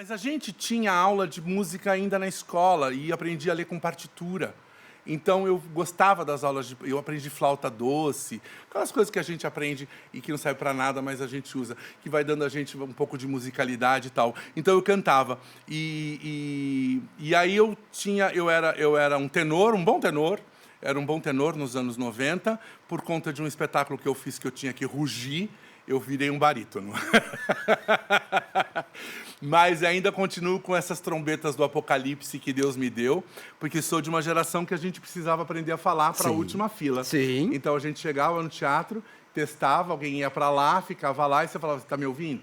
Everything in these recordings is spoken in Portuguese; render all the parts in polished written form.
Mas a gente tinha aula de música ainda na escola e aprendi a ler com partitura. Então eu gostava das aulas eu aprendi flauta doce, aquelas coisas que a gente aprende e que não serve para nada, mas a gente usa, que vai dando a gente um pouco de musicalidade e tal. Então eu cantava. E aí eu era um tenor, um bom tenor. Era um bom tenor nos anos 90, por conta de um espetáculo que eu fiz que eu tinha que rugir, eu virei um barítono. Mas ainda continuo com essas trombetas do apocalipse que Deus me deu, porque sou de uma geração que a gente precisava aprender a falar para a última fila. Sim. Então a gente chegava no teatro, testava, alguém ia para lá, ficava lá e você falava, está me ouvindo?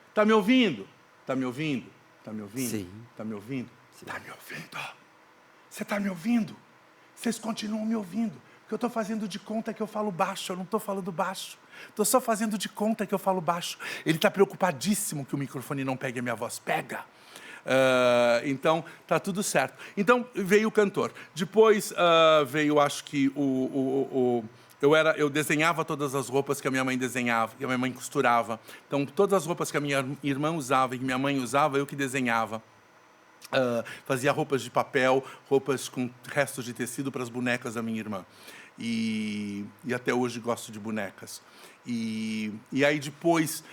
Está me ouvindo? Está me ouvindo? Está me ouvindo? Sim. Está me ouvindo? Está me ouvindo? Você está me ouvindo? Vocês continuam me ouvindo, porque eu estou fazendo de conta que eu falo baixo, eu não estou falando baixo. Estou só fazendo de conta que eu falo baixo. Ele está preocupadíssimo que o microfone não pegue a minha voz. Pega! Então, tá tudo certo. Então, veio o cantor. Depois veio, acho que, eu desenhava todas as roupas que a minha mãe desenhava, que a minha mãe costurava. Então, todas as roupas que a minha irmã usava e que minha mãe usava, eu que desenhava. Fazia roupas de papel, roupas com restos de tecido para as bonecas da minha irmã. E até hoje gosto de bonecas. E aí depois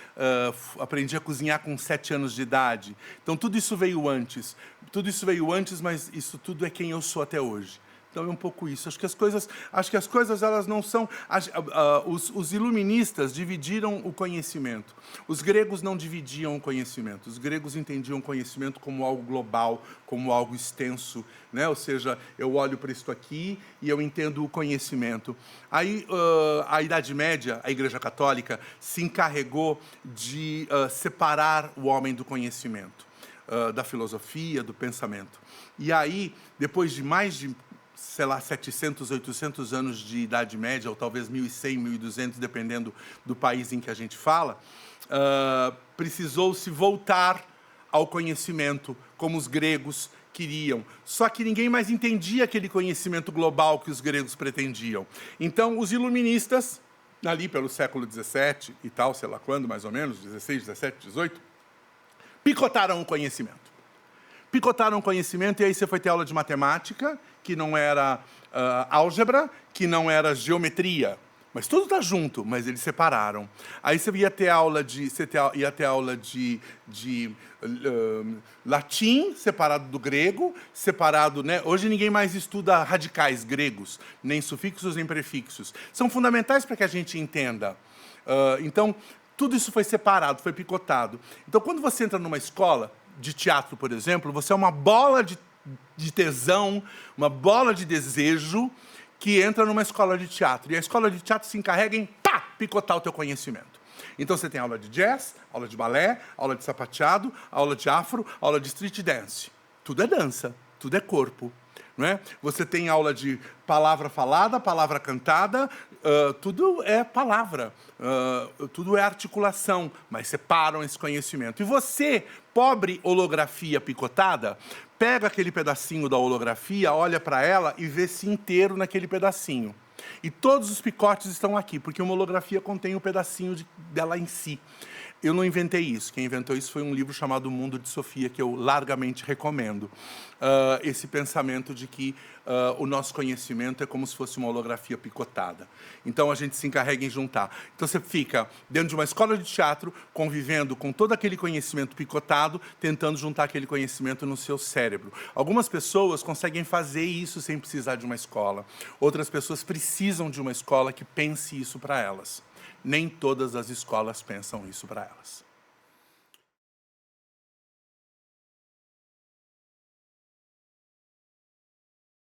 aprendi a cozinhar com 7 anos de idade. Então tudo isso veio antes. Tudo isso veio antes, mas isso tudo é quem eu sou até hoje. Então é um pouco isso. Acho que as coisas elas não são. Os iluministas dividiram o conhecimento. Os gregos não dividiam o conhecimento. Os gregos entendiam o conhecimento como algo global, como algo extenso, né? Ou seja, eu olho para isso aqui e eu entendo o conhecimento. Aí a Idade Média, a Igreja Católica, se encarregou de separar o homem do conhecimento, da filosofia, do pensamento. E aí, depois de mais de sei lá, 700, 800 anos de Idade Média, ou talvez 1100, 1200, dependendo do país em que a gente fala, precisou-se voltar ao conhecimento, como os gregos queriam. Só que ninguém mais entendia aquele conhecimento global que os gregos pretendiam. Então, os iluministas, ali pelo século XVII e tal, sei lá quando, mais ou menos, 16, 17, 18, picotaram o conhecimento. Picotaram o conhecimento, e aí você foi ter aula de matemática, que não era álgebra, que não era geometria. Mas tudo está junto, mas eles separaram. Aí você ia ter aula de, latim, separado do grego, separado, né? Hoje ninguém mais estuda radicais gregos, nem sufixos, nem prefixos. São fundamentais para que a gente entenda. Então, tudo isso foi separado, foi picotado. Então, quando você entra numa escola de teatro, por exemplo, você é uma bola de tesão, uma bola de desejo que entra numa escola de teatro. E a escola de teatro se encarrega em picotar o teu conhecimento. Então você tem aula de jazz, aula de balé, aula de sapateado, aula de afro, aula de street dance. Tudo é dança, tudo é corpo. Não é? Você tem aula de palavra falada, palavra cantada, tudo é palavra, tudo é articulação, mas separam esse conhecimento. E você, pobre holografia picotada, pega aquele pedacinho da holografia, olha para ela e vê-se inteiro naquele pedacinho. E todos os picotes estão aqui, porque uma holografia contém um pedacinho dela em si. Eu não inventei isso. Quem inventou isso foi um livro chamado O Mundo de Sofia, que eu largamente recomendo. Esse pensamento de que o nosso conhecimento é como se fosse uma holografia picotada. Então, a gente se encarrega em juntar. Então, você fica dentro de uma escola de teatro, convivendo com todo aquele conhecimento picotado, tentando juntar aquele conhecimento no seu cérebro. Algumas pessoas conseguem fazer isso sem precisar de uma escola. Outras pessoas precisam de uma escola que pense isso para elas. Nem todas as escolas pensam isso para elas.